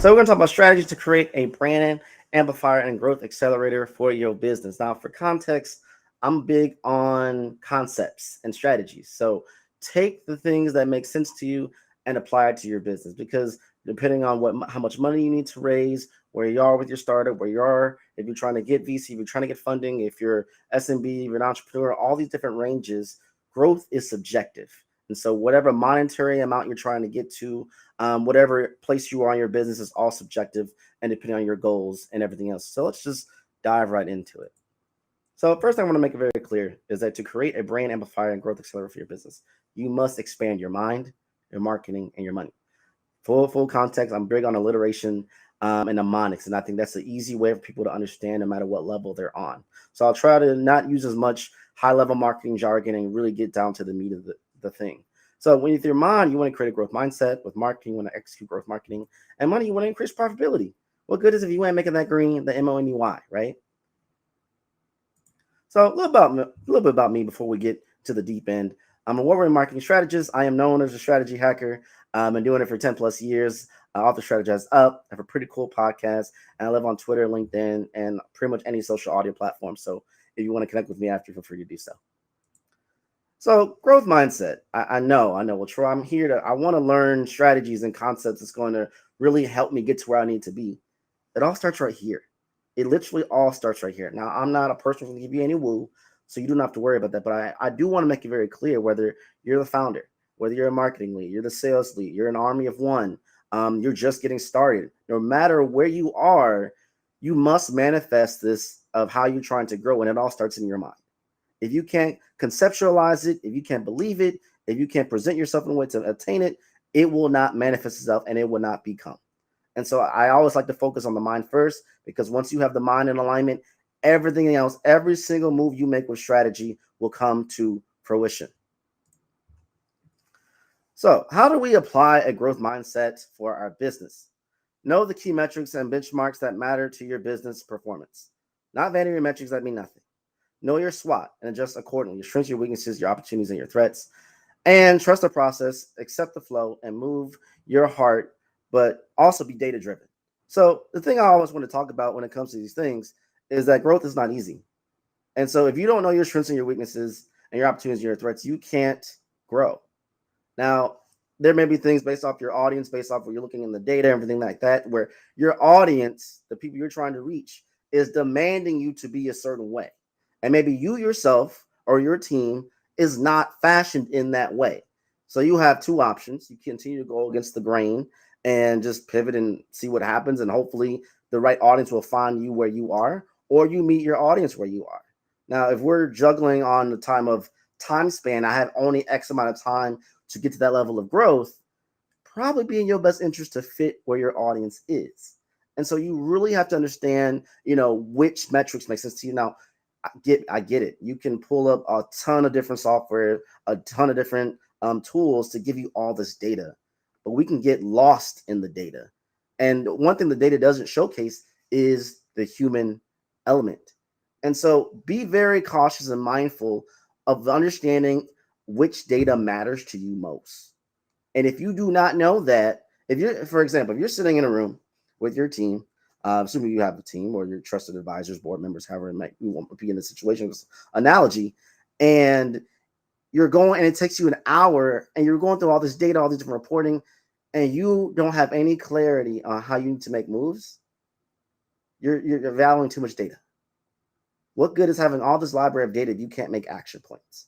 So we're going to talk about strategies to create a brand amplifier and growth accelerator for your business. Now, for context, I'm big on concepts and strategies. So take the things that make sense to you and apply it to your business because depending on how much money you need to raise, where you are with your startup, where you are, if you're trying to get VC, if you're trying to get funding, if you're SMB, if you're an entrepreneur, all these different ranges, growth is subjective. And so whatever monetary amount you're trying to get to, whatever place you are in your business is all subjective and depending on your goals and everything else. So let's just dive right into it. So first thing I want to make it very clear is that to create a brand amplifier and growth accelerator for your business, you must expand your mind, your marketing, and your money. Full context. I'm big on alliteration and mnemonics, and I think that's an easy way for people to understand no matter what level they're on. So I'll try to not use as much high level marketing jargon and really get down to the meat of the thing. So when with your mind, you want to create a growth mindset. With marketing, you want to execute growth marketing. And money, you want to increase profitability. What good is if you ain't making that green, the MONEY, right? So a little bit about me before we get to the deep end. I'm a award-winning marketing strategist. I am known as a strategy hacker. I've been doing it for 10 plus years. Author Strategize Up. I have a pretty cool podcast, and I live on Twitter, LinkedIn, and pretty much any social audio platform. So if you want to connect with me after, feel free to do so. So growth mindset. I know. Well, Troy, I want to learn strategies and concepts that's going to really help me get to where I need to be. It all starts right here. It literally all starts right here. Now, I'm not a person who's going to give you any woo, so you don't have to worry about that. But I do want to make it very clear whether you're the founder, whether you're a marketing lead, you're the sales lead, you're an army of one, you're just getting started. No matter where you are, you must manifest this of how you're trying to grow, and it all starts in your mind. If you can't conceptualize it, if you can't believe it, if you can't present yourself in a way to attain it, it will not manifest itself and it will not become. And so I always like to focus on the mind first because once you have the mind in alignment, everything else, every single move you make with strategy will come to fruition. So, how do we apply a growth mindset for our business? Know the key metrics and benchmarks that matter to your business performance, not vanity metrics that mean nothing. Know your SWOT and adjust accordingly. Your strengths, your weaknesses, your opportunities, and your threats. And trust the process, accept the flow, and move your heart, but also be data driven. So, the thing I always want to talk about when it comes to these things is that growth is not easy. And so, if you don't know your strengths and your weaknesses and your opportunities and your threats, you can't grow. Now, there may be things based off your audience, based off where you're looking in the data, everything like that, where your audience, the people you're trying to reach, is demanding you to be a certain way. And maybe you yourself or your team is not fashioned in that way. So you have two options. You continue to go against the grain and just pivot and see what happens. And hopefully the right audience will find you where you are, or you meet your audience where you are. Now, if we're juggling on the time span, I have only X amount of time to get to that level of growth, probably be in your best interest to fit where your audience is. And so you really have to understand, which metrics make sense to you. Now, I get it. You can pull up a ton of different software, a ton of different tools to give you all this data, but we can get lost in the data. And one thing the data doesn't showcase is the human element. And so be very cautious and mindful of understanding which data matters to you most. And if you do not know that, for example, if you're sitting in a room with your team, assuming you have a team or your trusted advisors, board members, however it might you want to be in the situation, analogy, and you're going and it takes you an hour and you're going through all this data, all these different reporting, and you don't have any clarity on how you need to make moves, you're valuing too much data. What good is having all this library of data if you can't make action plans?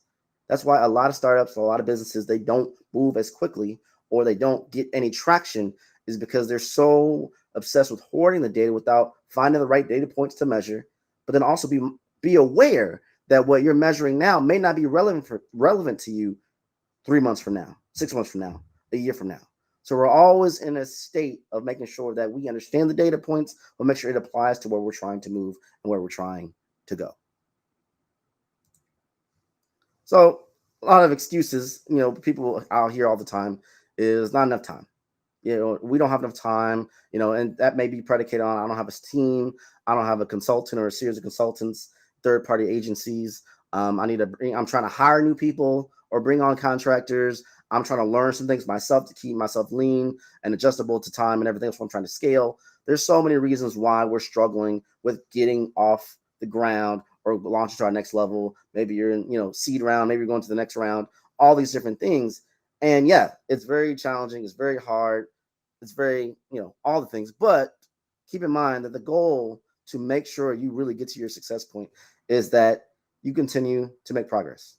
That's why a lot of startups, a lot of businesses, they don't move as quickly or they don't get any traction is because they're so obsessed with hoarding the data without finding the right data points to measure, but then also be aware that what you're measuring now may not be relevant to you 3 months from now, 6 months from now, a year from now. So we're always in a state of making sure that we understand the data points, but make sure it applies to where we're trying to move and where we're trying to go. So a lot of excuses, people out here all the time is not enough time. We don't have enough time, and that may be predicated on I don't have a team, I don't have a consultant or a series of consultants, third-party agencies. I'm trying to hire new people or bring on contractors. I'm trying to learn some things myself to keep myself lean and adjustable to time and everything else when I'm trying to scale. There's so many reasons why we're struggling with getting off the ground or launching to our next level. Maybe you're in, seed round, maybe you're going to the next round, all these different things. And yeah, it's very challenging. It's very hard. It's very, all the things. But keep in mind that the goal to make sure you really get to your success point is that you continue to make progress.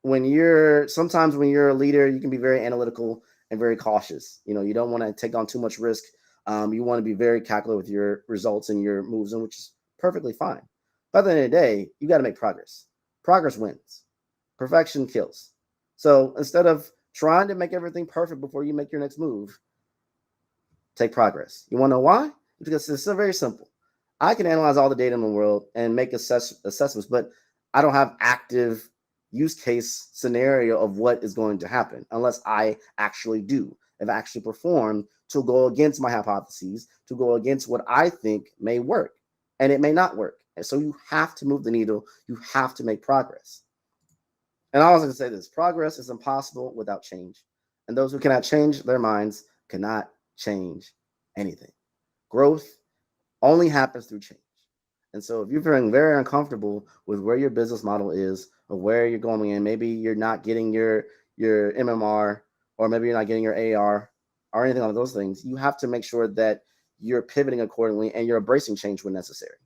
Sometimes when you're a leader, you can be very analytical and very cautious. You don't want to take on too much risk. You want to be very calculated with your results and your moves, and which is perfectly fine. But at the end of the day, you got to make progress. Progress wins. Perfection kills. So instead of trying to make everything perfect before you make your next move, take progress. You want to know why? Because it's so very simple. I can analyze all the data in the world and make assessments, but I don't have active use case scenario of what is going to happen unless I actually do, if I actually perform to go against my hypotheses, to go against what I think may work, and it may not work. And so you have to move the needle. You have to make progress. And I was going to say this: progress is impossible without change. And those who cannot change their minds cannot change anything. Growth only happens through change. And so if you're feeling very uncomfortable with where your business model is or where you're going in, maybe you're not getting your MMR, or maybe you're not getting your AR or anything like those things, you have to make sure that you're pivoting accordingly and you're embracing change when necessary.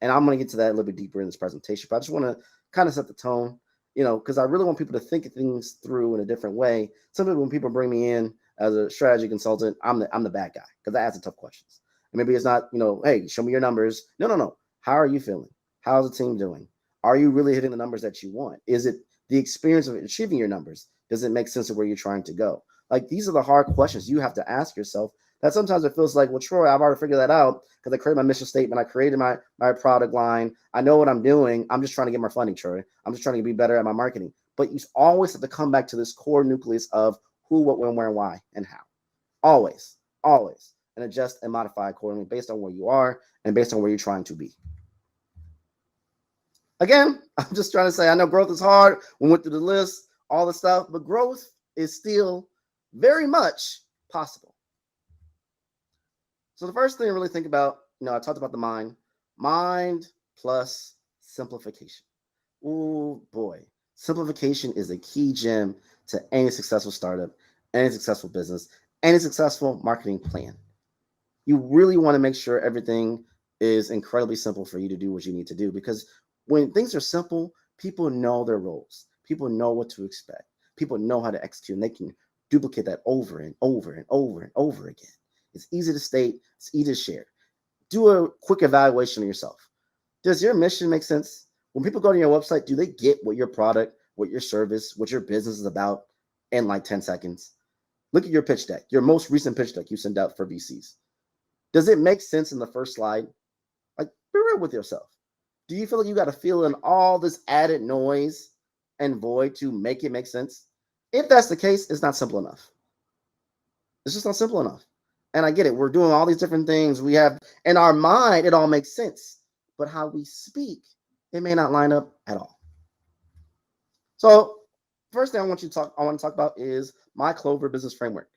And I'm going to get to that a little bit deeper in this presentation, but I just want to kind of set the tone, because I really want people to think of things through in a different way. Sometimes when people bring me in as a strategy consultant, I'm the bad guy because I ask the tough questions. And maybe it's not, hey, show me your numbers. No. How are you feeling? How's the team doing? Are you really hitting the numbers that you want? Is it the experience of achieving your numbers? Does it make sense of where you're trying to go? Like, these are the hard questions you have to ask yourself. That sometimes it feels like, well, Troy, I've already figured that out because I created my mission statement. I created my product line. I know what I'm doing. I'm just trying to get more funding, Troy. I'm just trying to be better at my marketing. But you always have to come back to this core nucleus of who, what, when, where, why, and how. Always. And adjust and modify accordingly based on where you are and based on where you're trying to be. Again, I'm just trying to say, I know growth is hard. We went through the list, all the stuff, but growth is still very much possible. So the first thing to really think about, I talked about the mind plus simplification. Oh boy, simplification is a key gem to any successful startup, any successful business, any successful marketing plan. You really want to make sure everything is incredibly simple for you to do what you need to do, because when things are simple, people know their roles. People know what to expect. People know how to execute, and they can duplicate that over and over and over and over again. It's easy to state. It's easy to share. Do a quick evaluation of yourself. Does your mission make sense? When people go to your website, do they get what your product, what your service, what your business is about in like 10 seconds? Look at your pitch deck, your most recent pitch deck you send out for VCs. Does it make sense in the first slide? Like, be real with yourself. Do you feel like you got to fill in all this added noise and void to make it make sense? If that's the case, it's not simple enough. It's just not simple enough. And I get it. We're doing all these different things. We have in our mind, it all makes sense. But how we speak, it may not line up at all. So first thing I want to talk about is my Clover business framework.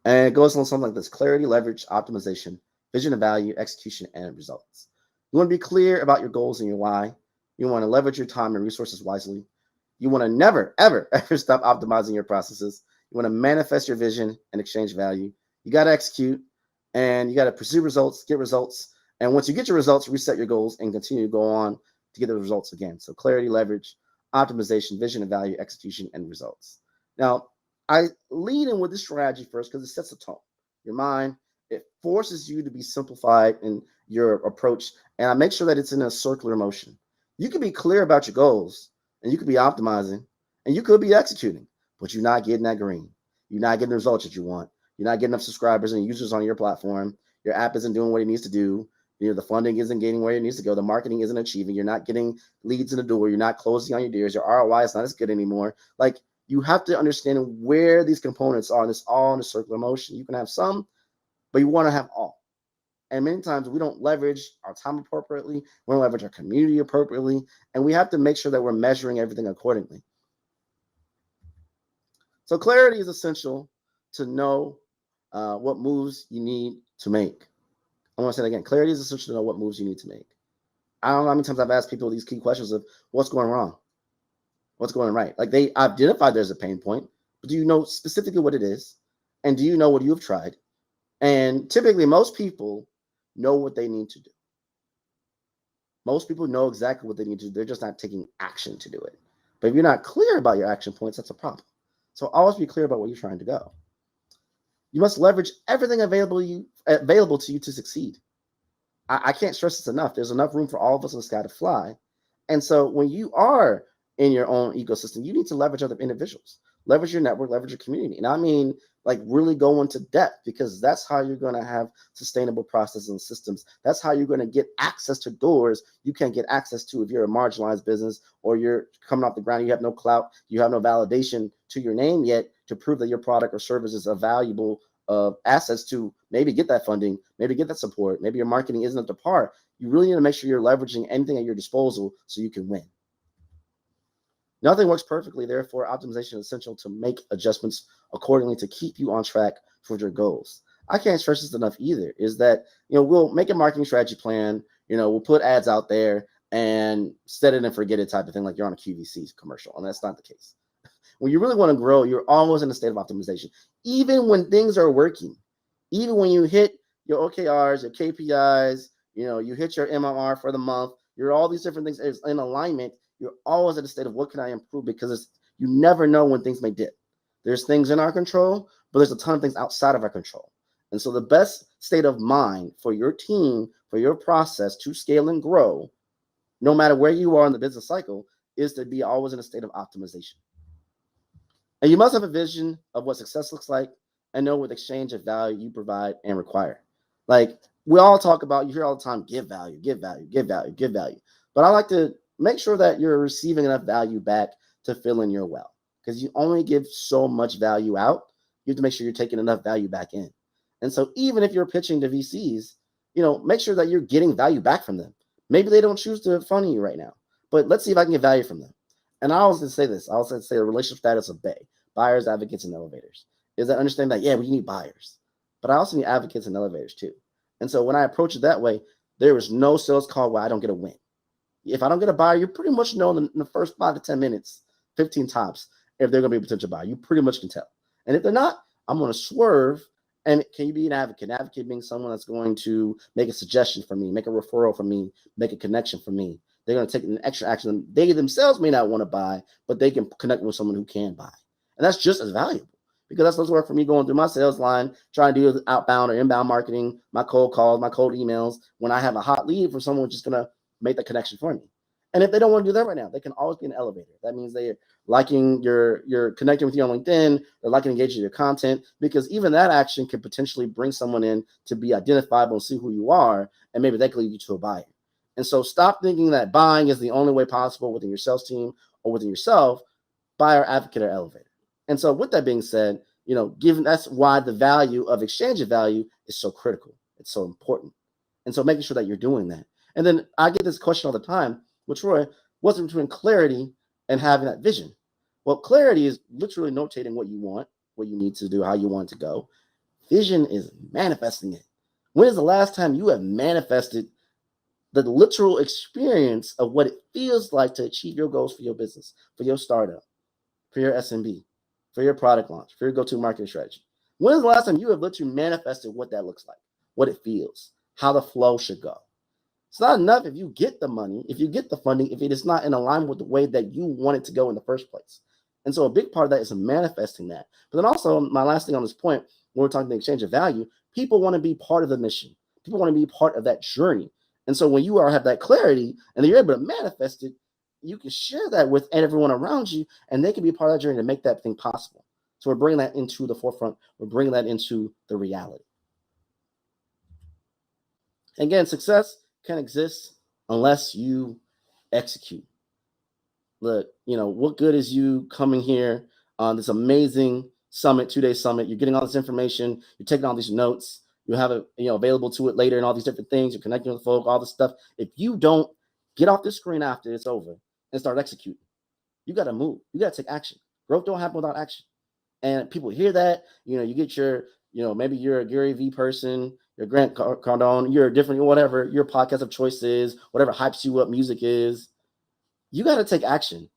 And it goes on something like this: clarity, leverage, optimization, vision and value, execution, and results. You want to be clear about your goals and your why. You want to leverage your time and resources wisely. You want to never, ever, ever stop optimizing your processes. You want to manifest your vision and exchange value. You got to execute, and you got to pursue results, get results. And once you get your results, reset your goals and continue to go on to get the results again. So clarity, leverage, optimization, vision and value, execution, and results. Now, I lead in with this strategy first because it sets the tone. Your mind, it forces you to be simplified in your approach, and I make sure that it's in a circular motion. You can be clear about your goals, and you could be optimizing, and you could be executing, but you're not getting that green. You're not getting the results that you want. You're not getting enough subscribers and users on your platform. Your app isn't doing what it needs to do. The funding isn't getting where it needs to go. The marketing isn't achieving. You're not getting leads in the door. You're not closing on your deals. Your ROI is not as good anymore. Like, you have to understand where these components are, and it's all in a circular motion. You can have some, but you want to have all. And many times we don't leverage our time appropriately. We don't leverage our community appropriately. And we have to make sure that we're measuring everything accordingly. So clarity is essential to know what moves you need to make. I want to say that again. Clarity is essential to know what moves you need to make. I don't know how many times I've asked people these key questions of what's going wrong, what's going right. Like they identify there's a pain point, but do you know specifically what it is? And do you know what you've tried? And typically, most people know what they need to do. Most people know exactly what they need to do. They're just not taking action to do it. But if you're not clear about your action points, that's a problem. So always be clear about where you're trying to go. You must leverage everything available to you to succeed. I can't stress this enough. There's enough room for all of us in the sky to fly. And so when you are in your own ecosystem, you need to leverage other individuals, leverage your network, leverage your community. And I mean, like really go into depth, because that's how you're going to have sustainable processes and systems. That's how you're going to get access to doors you can't get access to if you're a marginalized business or you're coming off the ground. You have no clout, you have no validation to your name yet to prove that your product or service is a valuable assets to maybe get that funding, maybe get that support. Maybe your marketing isn't up to par. You really need to make sure you're leveraging anything at your disposal so you can win. Nothing works perfectly. Therefore, optimization is essential to make adjustments accordingly to keep you on track for your goals. I can't stress this enough either, is that, we'll make a marketing strategy plan, we'll put ads out there and set it and forget it type of thing, like you're on a QVC commercial. And that's not the case. When you really want to grow, you're always in a state of optimization. Even when things are working, even when you hit your OKRs, your KPIs, you hit your MRR for the month, you're all these different things is in alignment. You're always at a state of what can I improve, because you never know when things may dip. There's things in our control, but there's a ton of things outside of our control. And so the best state of mind for your team, for your process to scale and grow, no matter where you are in the business cycle, is to be always in a state of optimization. And you must have a vision of what success looks like and know what exchange of value you provide and require. Like we all talk about, you hear all the time, give value, give value, give value, give value. But I like to make sure that you're receiving enough value back to fill in your well, because you only give so much value out. You have to make sure you're taking enough value back in. And so even if you're pitching to VCs, make sure that you're getting value back from them. Maybe they don't choose to fund you right now, but let's see if I can get value from them. And I always say this, I also say the relationship status of buyers, advocates, and elevators is that understand that, we need buyers, but I also need advocates and elevators too. And so when I approach it that way, there is no sales call where I don't get a win. If I don't get a buyer, you pretty much know in the first 5 to 10 minutes, 15 tops, if they're going to be a potential buyer. You pretty much can tell. And if they're not, I'm going to swerve. And can you be an advocate? An advocate being someone that's going to make a suggestion for me, make a referral for me, make a connection for me. They're going to take an extra action. They themselves may not want to buy, but they can connect with someone who can buy. And that's just as valuable, because that's what's work for me going through my sales line, trying to do outbound or inbound marketing, my cold calls, my cold emails. When I have a hot lead for someone who's just going to make the connection for me. And if they don't want to do that right now, they can always be an elevator. That means they're liking you're connecting with you on LinkedIn, they're liking engaging your content, because even that action could potentially bring someone in to be identifiable and see who you are, and maybe that could lead you to a buyer. And so stop thinking that buying is the only way possible within your sales team or within yourself. Buyer, advocate, or elevator. And so with that being said, given that's why the value of exchange of value is so critical. It's so important. And so making sure that you're doing that. And then I get this question all the time, with Troy, what's between clarity and having that vision? Well, clarity is literally notating what you want, what you need to do, how you want it to go. Vision is manifesting it. When is the last time you have manifested the literal experience of what it feels like to achieve your goals for your business, for your startup, for your SMB, for your product launch, for your go-to marketing strategy? When is the last time you have literally manifested what that looks like, what it feels, how the flow should go? It's not enough if you get the money, if you get the funding, if it is not in alignment with the way that you want it to go in the first place. And so a big part of that is manifesting that. But then also, my last thing on this point, when we're talking the exchange of value, people want to be part of the mission. People want to be part of that journey. And so when you have that clarity and then you're able to manifest it, you can share that with everyone around you, and they can be part of that journey to make that thing possible. So we're bringing that into the forefront. We're bringing that into the reality. Again, success can exist unless you execute. Look, what good is you coming here on this amazing summit, 2-day summit? You're getting all this information. You're taking all these notes. You have it, available to it later and all these different things. You're connecting with folk, all this stuff. If you don't get off the screen after it's over and start executing, you got to move. You got to take action. Growth don't happen without action. And people hear that, you get your, maybe you're a Gary V person, you're Grant Cardone, you're a different, whatever your podcast of choice is, whatever hypes you up music is, you got to take action.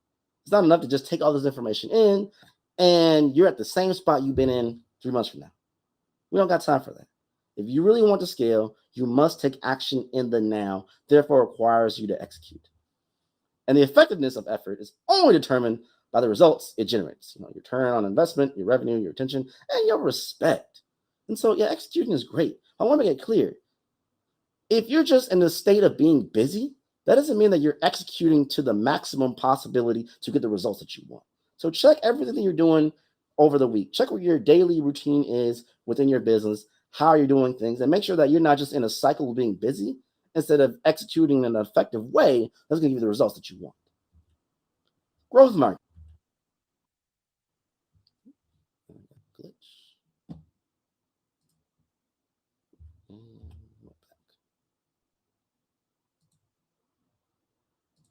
It's not enough to just take all this information in and you're at the same spot you've been in 3 months from now. We don't got time for that. If you really want to scale, you must take action in the now, therefore requires you to execute. And the effectiveness of effort is only determined by the results it generates. Your return on investment, your revenue, your attention, and your respect. And so, yeah, executing is great. I want to make it clear. If you're just in the state of being busy, that doesn't mean that you're executing to the maximum possibility to get the results that you want. So check everything that you're doing over the week. Check what your daily routine is within your business, how you're doing things, and make sure that you're not just in a cycle of being busy instead of executing in an effective way that's going to give you the results that you want. Growth market.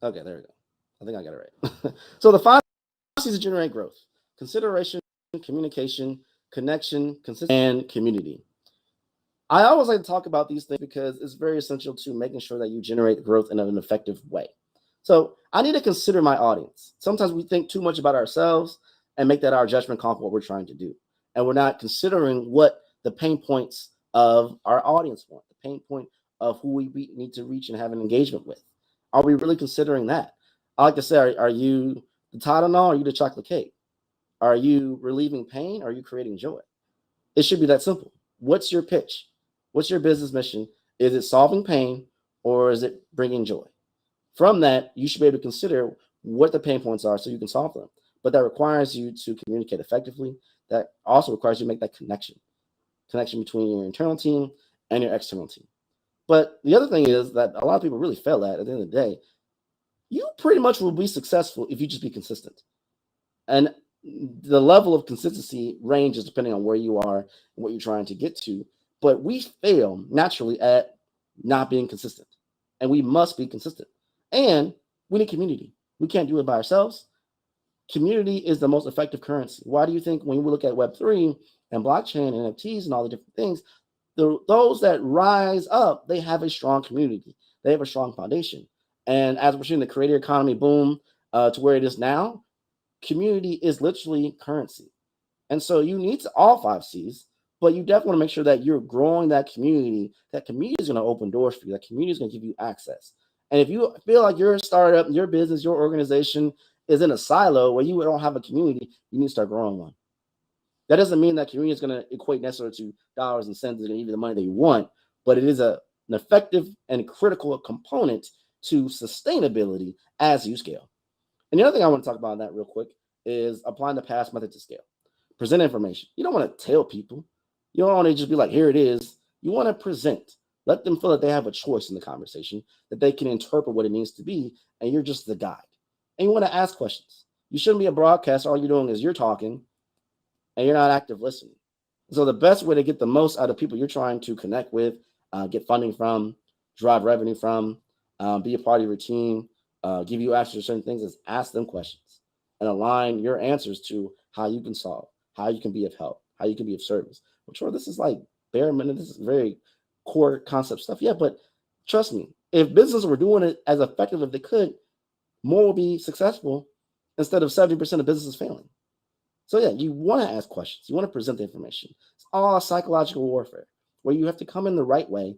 Okay, there we go. I think I got it right. So the 5 C's to generate growth: consideration, communication, connection, consistency, and community. I always like to talk about these things because it's very essential to making sure that you generate growth in an effective way. So I need to consider my audience. Sometimes we think too much about ourselves and make that our judgment call for what we're trying to do. And we're not considering what the pain points of our audience want, the pain point of who we need to reach and have an engagement with. Are we really considering that? I like to say, are you the Tylenol or are you the chocolate cake? Are you relieving pain or are you creating joy? It should be that simple. What's your pitch? What's your business mission? Is it solving pain or is it bringing joy? From that, you should be able to consider what the pain points are so you can solve them. But that requires you to communicate effectively. That also requires you to make that connection between your internal team and your external team. But the other thing is that a lot of people really fail at the end of the day, you pretty much will be successful if you just be consistent. And the level of consistency ranges depending on where you are and what you're trying to get to. But we fail naturally at not being consistent. And we must be consistent. And we need community. We can't do it by ourselves. Community is the most effective currency. Why do you think when we look at Web3 and blockchain and NFTs and all the different things, those that rise up, they have a strong community. They have a strong foundation. And as we're seeing the creator economy boom to where it is now, community is literally currency. And so you need all 5 C's, but you definitely want to make sure that you're growing that community. That community is going to open doors for you. That community is going to give you access. And if you feel like your startup, your business, your organization is in a silo where you don't have a community, you need to start growing one. That doesn't mean that community is going to equate necessarily to dollars and cents and give you the money that you want, but it is an effective and critical component to sustainability as you scale. And the other thing I want to talk about on that real quick is applying the past method to scale. Present information. You don't want to tell people. You don't want to just be like, here it is. You want to present. Let them feel that they have a choice in the conversation, that they can interpret what it needs to be, and you're just the guide. And you want to ask questions. You shouldn't be a broadcaster. All you're doing is you're talking, and you're not active listening. So the best way to get the most out of people you're trying to connect with, get funding from, drive revenue from, be a part of your team, give you access to certain things is ask them questions and align your answers to how you can solve, how you can be of help, how you can be of service. I'm sure this is like bare minimum. This is very core concept stuff. Yeah, but trust me, if businesses were doing it as effective as they could, more will be successful instead of 70% of businesses failing. So yeah, you want to ask questions. You want to present the information. It's all psychological warfare where you have to come in the right way.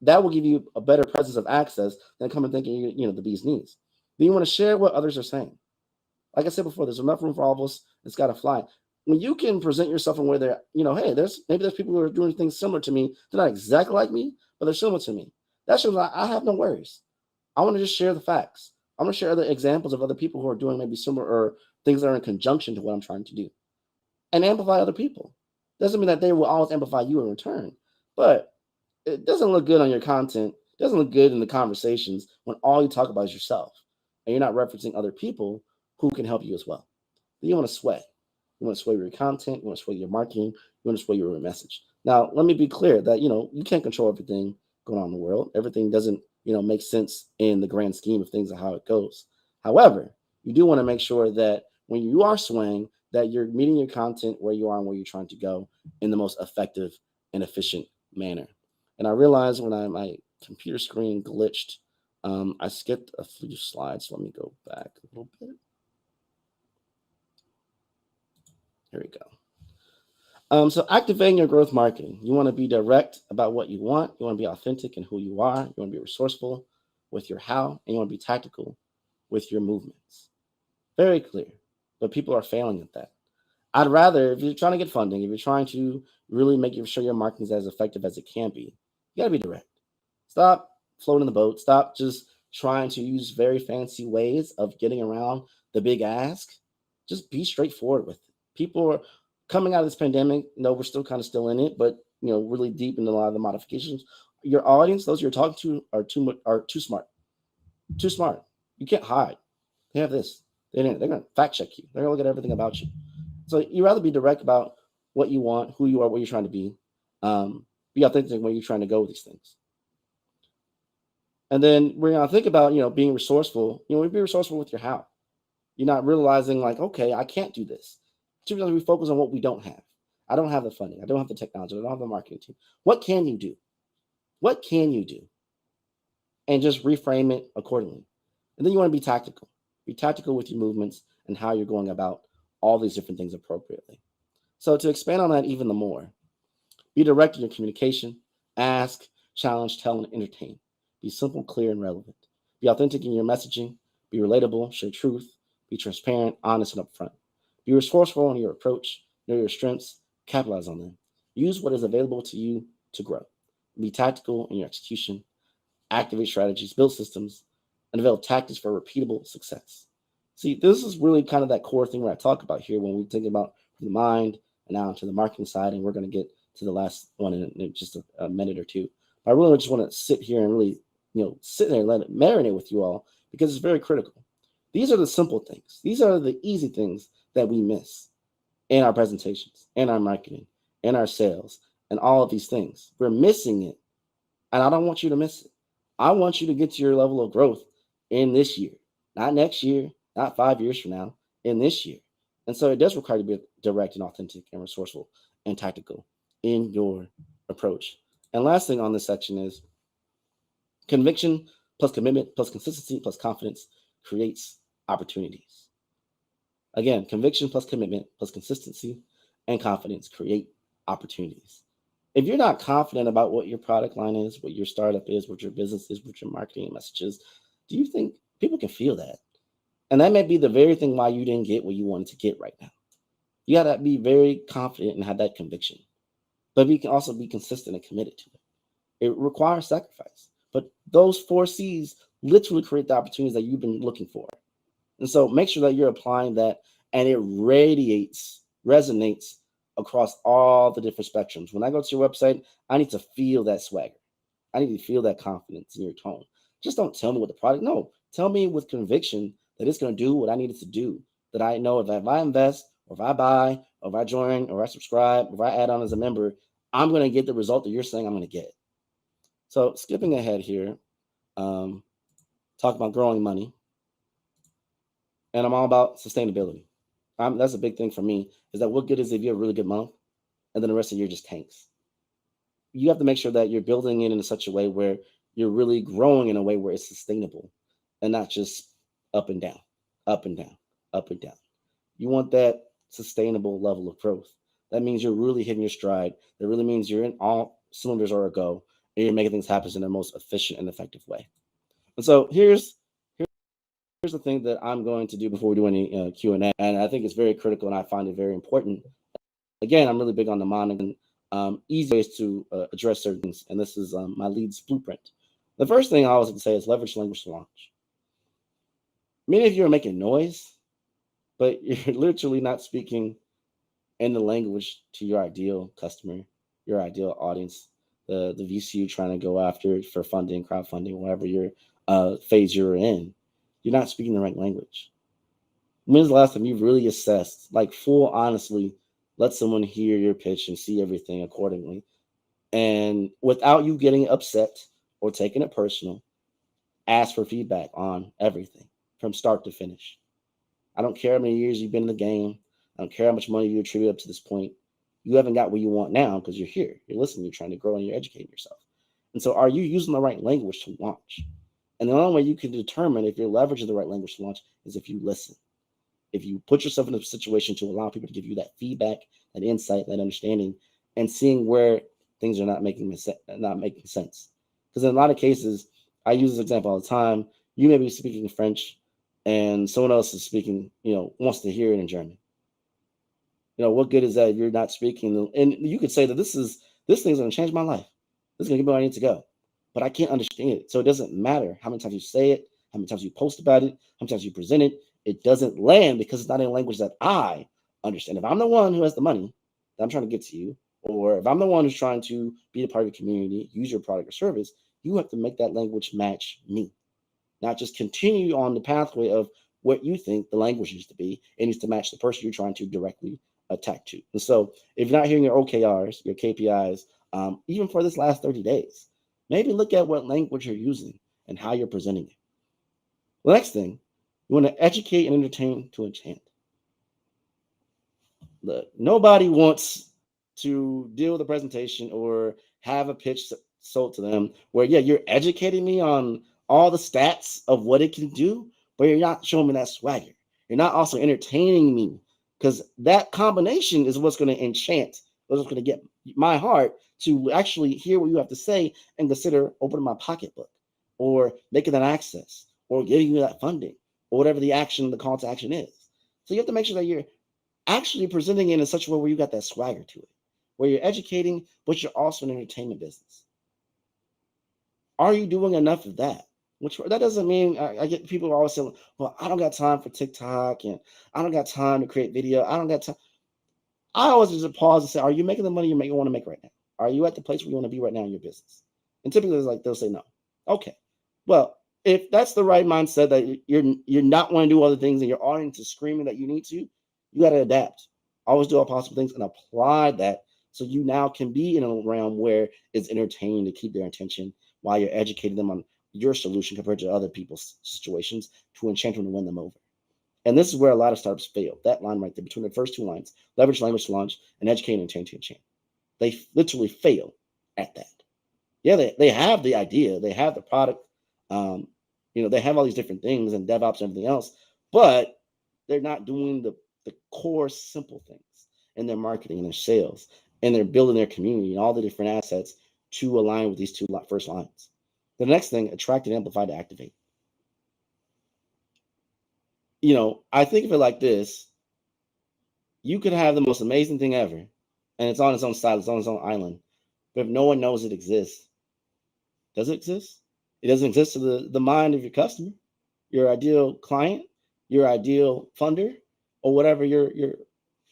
That will give you a better presence of access than coming thinking, the bee's knees. Then you want to share what others are saying. Like I said before, there's enough room for all of us. It's got to fly. When you can present yourself in where they're, hey, there's people who are doing things similar to me. They're not exactly like me, but they're similar to me. That shows I have no worries. I want to just share the facts. I'm going to share other examples of other people who are doing maybe similar or things that are in conjunction to what I'm trying to do. And amplify other people. Doesn't mean that they will always amplify you in return, but it doesn't look good on your content. It doesn't look good in the conversations when all you talk about is yourself and you're not referencing other people who can help you as well. Then you want to sway. You want to sway your content. You want to sway your marketing. You want to sway your message. Now, let me be clear that, you can't control everything going on in the world. Everything doesn't, make sense in the grand scheme of things and how it goes. However, you do want to make sure that when you are swaying, that you're meeting your content where you are and where you're trying to go in the most effective and efficient manner. And I realized when my computer screen glitched, I skipped a few slides. Let me go back a little bit. Here we go. So activating your growth marketing. You want to be direct about what you want. You want to be authentic in who you are. You want to be resourceful with your how, and you want to be tactical with your movements. Very clear, but people are failing at that. I'd rather, if you're trying to get funding, if you're trying to really make sure your marketing is as effective as it can be, you got to be direct. Stop floating the boat. Stop just trying to use very fancy ways of getting around the big ask. Just be straightforward with it. People are coming out of this pandemic. We're still kind of still in it, but really deep into a lot of the modifications. Your audience, those you're talking to, are too smart. Too smart. You can't hide. They have this. They're going to fact check you. They're going to look at everything about you. So you rather be direct about what you want, who you are, what you're trying to be. Be authentic when you're trying to go with these things. And then we're going to think about, being resourceful. Be resourceful with your how. You're not realizing like, okay, I can't do this. Too much we focus on what we don't have. I don't have the funding. I don't have the technology. I don't have the marketing team. What can you do? What can you do? And just reframe it accordingly. And then you want to be tactical. Be tactical with your movements and how you're going about all these different things appropriately. So to expand on that even more, be direct in your communication. Ask, challenge, tell, and entertain. Be simple, clear, and relevant. Be authentic in your messaging. Be relatable, share truth. Be transparent, honest, and upfront. Be resourceful in your approach. Know your strengths. Capitalize on them. Use what is available to you to grow. Be tactical in your execution. Activate strategies, build systems, and develop tactics for repeatable success. See, this is really kind of that core thing where I talk about here when we think about the mind and now into the marketing side, and we're going to get to the last one in just a minute or two. But I really just want to sit here and really, sit there and let it marinate with you all because it's very critical. These are the simple things. These are the easy things that we miss in our presentations, in our marketing, in our sales, and all of these things. We're missing it, and I don't want you to miss it. I want you to get to your level of growth in this year, not next year, not 5 years from now, in this year. And so it does require you to be direct and authentic and resourceful and tactical in your approach. And last thing on this section is conviction plus commitment plus consistency plus confidence creates opportunities. Again, conviction plus commitment plus consistency and confidence create opportunities. If you're not confident about what your product line is, what your startup is, what your business is, what your marketing message is, do you think people can feel that? And that may be the very thing why you didn't get what you wanted to get right now. You got to be very confident and have that conviction. But we can also be consistent and committed to it. It requires sacrifice. But those 4 C's literally create the opportunities that you've been looking for. And so make sure that you're applying that and it resonates across all the different spectrums. When I go to your website, I need to feel that swagger. I need to feel that confidence in your tone. Just don't tell me what the product, no, tell me with conviction that it's going to do what I need it to do. That I know if I invest, or if I buy, or if I join, or I subscribe, or if I add on as a member, I'm going to get the result that you're saying I'm going to get. So skipping ahead here, talk about growing money. And I'm all about sustainability. That's a big thing for me, is that what good is if you have a really good month and then the rest of the year just tanks? You have to make sure that you're building it in such a way where you're really growing in a way where it's sustainable and not just up and down, up and down, up and down. You want that sustainable level of growth. That means you're really hitting your stride. That really means you're in all cylinders are a go and you're making things happen in the most efficient and effective way. And so here's the thing that I'm going to do before we do any Q&A, and I think it's very critical and I find it very important. Again, I'm really big on the monitoring, easy ways to address certain things, and this is my L.E.A.D.S blueprint. The first thing I always say is leverage language to launch. Many of you are making noise, but you're literally not speaking in the language to your ideal customer, your ideal audience, the VC you're trying to go after for funding, crowdfunding, whatever your phase you're in. You're not speaking the right language. When's the last time you've really assessed, like full honestly, let someone hear your pitch and see everything accordingly? And without you getting upset or taking it personal, ask for feedback on everything from start to finish. I don't care how many years you've been in the game. I don't care how much money you attribute up to this point. You haven't got what you want now because you're here. You're listening. You're trying to grow and you're educating yourself. And so, are you using the right language to launch? And the only way you can determine if you're leveraging the right language to launch is if you listen. If you put yourself in a situation to allow people to give you that feedback, that insight, that understanding, and seeing where things are not making sense. Because in a lot of cases, I use this example all the time. You may be speaking French, and someone else is speaking, wants to hear it in German. What good is that if you're not speaking? And you could say that this thing's going to change my life. This is going to get me where I need to go. But I can't understand it. So it doesn't matter how many times you say it, how many times you post about it, how many times you present it. It doesn't land because it's not in a language that I understand. If I'm the one who has the money that I'm trying to get to you, or if I'm the one who's trying to be a part of the community, use your product or service, you have to make that language match me. Not just continue on the pathway of what you think the language needs to be. It needs to match the person you're trying to directly attack to. And so if you're not hearing your OKRs, your KPIs, even for this last 30 days, maybe look at what language you're using and how you're presenting it. The next thing, you want to educate and entertain to enchant. Look, nobody wants to deal with a presentation or have a pitch sold to them where, yeah, you're educating me on all the stats of what it can do, but you're not showing me that swagger. You're not also entertaining me, because that combination is what's going to enchant, what's going to get my heart to actually hear what you have to say and consider opening my pocketbook or making that access or giving you that funding or whatever the call to action is. So you have to make sure that you're actually presenting it in such a way where you got that swagger to it, where you're educating, but you're also an entertainment business. Are you doing enough of that? Which that doesn't mean I get people always saying, well, I don't got time for TikTok and I don't got time to create video. I don't got time. I always just pause and say, are you making the money you want to make right now? Are you at the place where you want to be right now in your business? And typically it's like they'll say no. Okay. Well, if that's the right mindset that you're not want to do other things and your audience is screaming that you need to, you got to adapt. Always do all possible things and apply that so you now can be in a realm where it's entertaining to keep their attention while you're educating them on your solution compared to other people's situations to enchant them and win them over. And this is where a lot of startups fail. That line right there between the first two lines, leverage language to launch and educate and enchant. They literally fail at that. Yeah, they have the idea, they have the product, they have all these different things and DevOps and everything else, but they're not doing the core simple things in their marketing and their sales, and they're building their community and all the different assets to align with these two first lines. The next thing, attract and amplify to activate. I think of it like this. You could have the most amazing thing ever, and it's on its own side, it's on its own island. But if no one knows it exists, does it exist? It doesn't exist to the mind of your customer, your ideal client, your ideal funder, or whatever your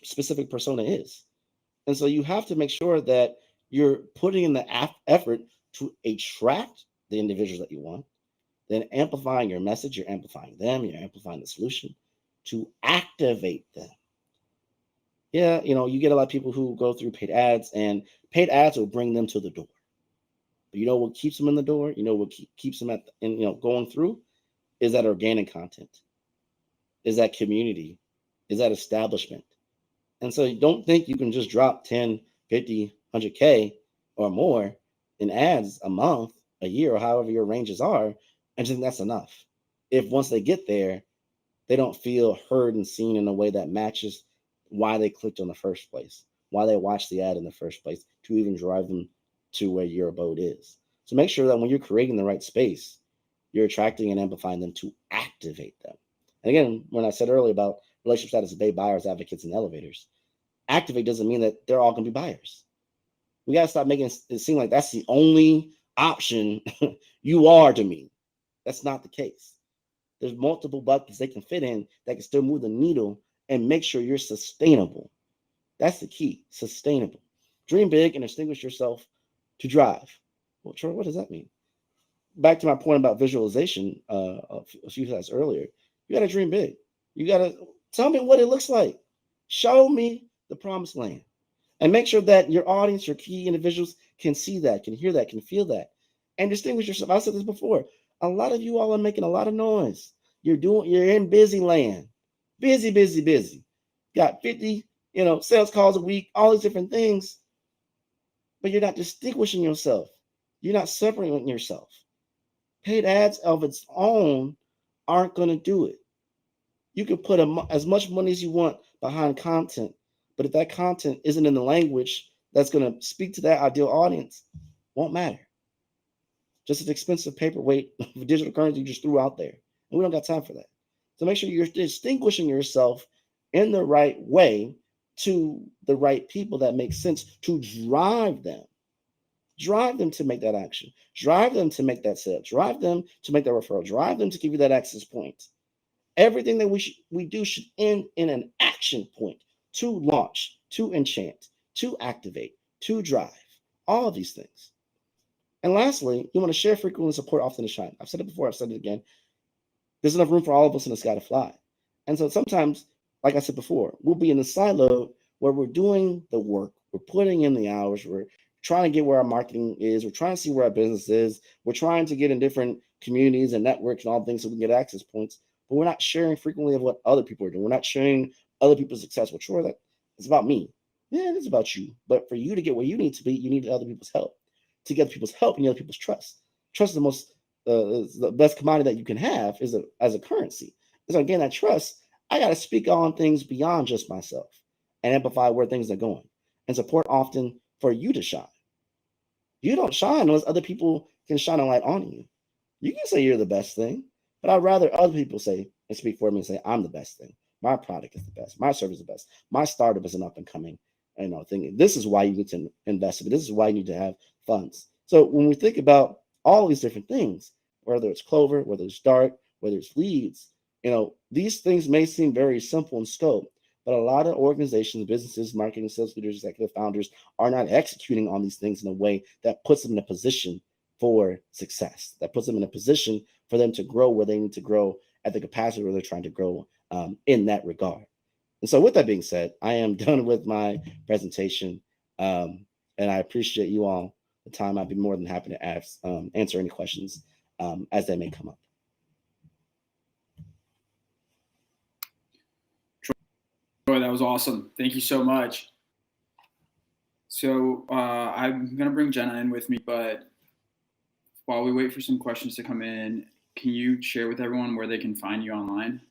specific persona is. And so you have to make sure that you're putting in the effort to attract the individuals that you want, then amplifying your message, you're amplifying them, you're amplifying the solution to activate them. Yeah, you get a lot of people who go through paid ads, and paid ads will bring them to the door. But you know what keeps them in the door? You know what keeps them going through is that organic content, is that community, is that establishment. And so you don't think you can just drop 10, 50, 100K or more in ads a month, a year, or however your ranges are, and think that's enough. If once they get there, they don't feel heard and seen in a way that matches why they clicked on the first place, why they watched the ad in the first place, to even drive them to where your abode is. So make sure that when you're creating the right space, you're attracting and amplifying them to activate them. And again, when I said earlier about relationship status of buyers, advocates, and elevators, activate doesn't mean that they're all going to be buyers. We got to stop making it seem like that's the only option you are to me. That's not the case. There's multiple buckets they can fit in that can still move the needle and make sure you're sustainable. That's the key, sustainable. Dream big and distinguish yourself to drive. Well, Troy, what does that mean? Back to my point about visualization a few slides earlier, you got to dream big. You got to tell me what it looks like. Show me the promised land. And make sure that your audience, your key individuals can see that, can hear that, can feel that, and distinguish yourself. I said this before. A lot of you all are making a lot of noise. You're in busy land. Busy, busy, busy. got 50, sales calls a week, all these different things, but you're not distinguishing yourself. You're not separating yourself. Paid ads of its own aren't going to do it. You can put as much money as you want behind content, but if that content isn't in the language that's going to speak to that ideal audience, won't matter. Just an expensive paperweight of digital currency you just threw out there. And we don't got time for that. So make sure you're distinguishing yourself in the right way to the right people that make sense to drive them. Drive them to make that action. Drive them to make that sale. Drive them to make that referral. Drive them to give you that access point. Everything that we do should end in an action point to launch, to enchant, to activate, to drive. All of these things. And lastly, you want to share frequently and support often to shine. I've said it before, I've said it again. There's enough room for all of us in the sky to fly. And so sometimes, like I said before, we'll be in the silo where we're doing the work, we're putting in the hours, we're trying to get where our marketing is, we're trying to see where our business is, we're trying to get in different communities and networks and all things so we can get access points, but we're not sharing frequently of what other people are doing. We're not sharing other people's success. Well, sure, that it's about me. Yeah, it is about you. But for you to get where you need to be, you need other people's help. To get other people's help, you need other people's trust. Trust is the best commodity that you can have as a currency. So again, that trust, I got to speak on things beyond just myself and amplify where things are going and support often for you to shine. You don't shine unless other people can shine a light on you. You can say you're the best thing, but I'd rather other people say and speak for me and say I'm the best thing. My product is the best. My service is the best. My startup is an up and coming, thing. This is why you need to invest in it. This is why you need to have funds. So when we think about all these different things, whether it's Clover, whether it's D.A.R.T, whether it's L.E.A.D.S, these things may seem very simple in scope, but a lot of organizations, businesses, marketing, sales leaders, executive founders are not executing on these things in a way that puts them in a position for success, that puts them in a position for them to grow where they need to grow at the capacity where they're trying to grow in that regard. And so with that being said, I am done with my presentation, and I appreciate you all the time. I'd be more than happy to answer any questions as they may come up. Troy, that was awesome. Thank you so much. So I'm going to bring Jenna in with me, but while we wait for some questions to come in, can you share with everyone where they can find you online?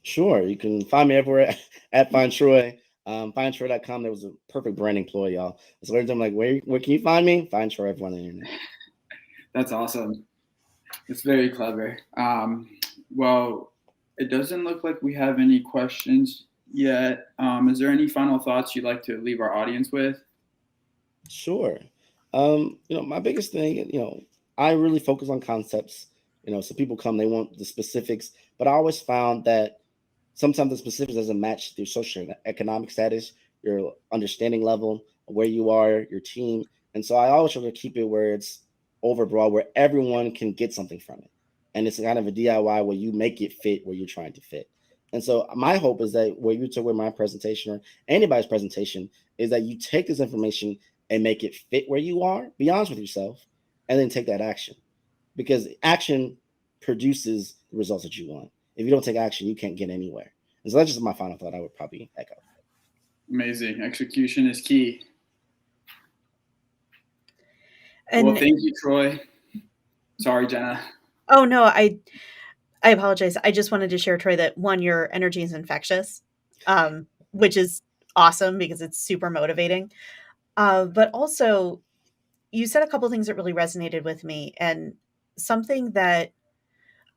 Sure. You can find me everywhere at FindTroy. FindTroy.com. There was a perfect branding ploy, y'all. So every time I'm like, where can you find me? Find Troy everyone on the internet. That's awesome. It's very clever. Well, it doesn't look like we have any questions yet. Is there any final thoughts you'd like to leave our audience with? Sure. My biggest thing, I really focus on concepts. So people come, they want the specifics, but I always found that sometimes the specifics doesn't match your social economic status, your understanding level, where you are, your team. And so I always try to keep it where it's overbroad, where everyone can get something from it. And it's kind of a DIY where you make it fit where you're trying to fit. And so my hope is that where you took with my presentation or anybody's presentation is that you take this information and make it fit where you are, be honest with yourself, and then take that action. Because action produces the results that you want. If you don't take action, you can't get anywhere. And so that's just my final thought I would probably echo. Amazing. Execution is key. Well, thank you, Troy. Sorry, Jenna. Oh, no, I apologize. I just wanted to share, Troy, that one, your energy is infectious, which is awesome because it's super motivating. But also, you said a couple of things that really resonated with me, and something that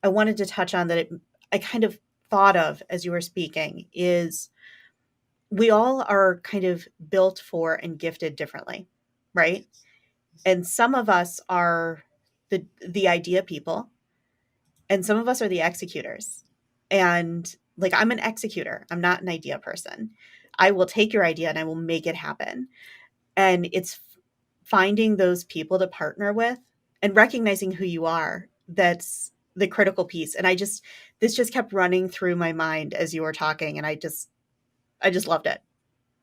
I wanted to touch on that I kind of thought of as you were speaking is we all are kind of built for and gifted differently, right? And some of us are the idea people, and some of us are the executors. And like, I'm an executor. I'm not an idea person. I will take your idea and I will make it happen. And it's finding those people to partner with and recognizing who you are. That's the critical piece. And this just kept running through my mind as you were talking. And I just loved it.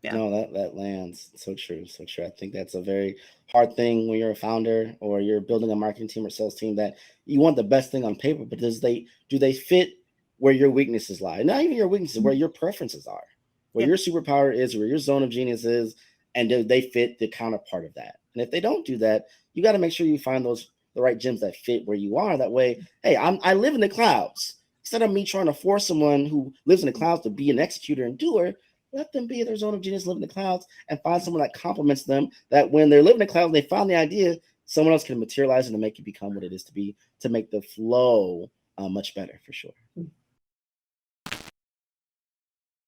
Yeah. No, that lands. So true. So true. I think that's a very hard thing when you're a founder or you're building a marketing team or sales team, that you want the best thing on paper, but do they fit where your weaknesses lie? Not even your weaknesses, where your preferences are. where Yeah. your superpower is, where your zone of genius is, and do they fit the counterpart of that? And if they don't do that, you got to make sure you find the right gems that fit where you are. That way, hey, I live in the clouds. Instead of me trying to force someone who lives in the clouds to be an executor and doer, let them be their zone of genius, live in the clouds, and find someone that complements them. That when they're living in the clouds, they find the idea, someone else can materialize it and make it become what it is to be, to make the flow much better, for sure.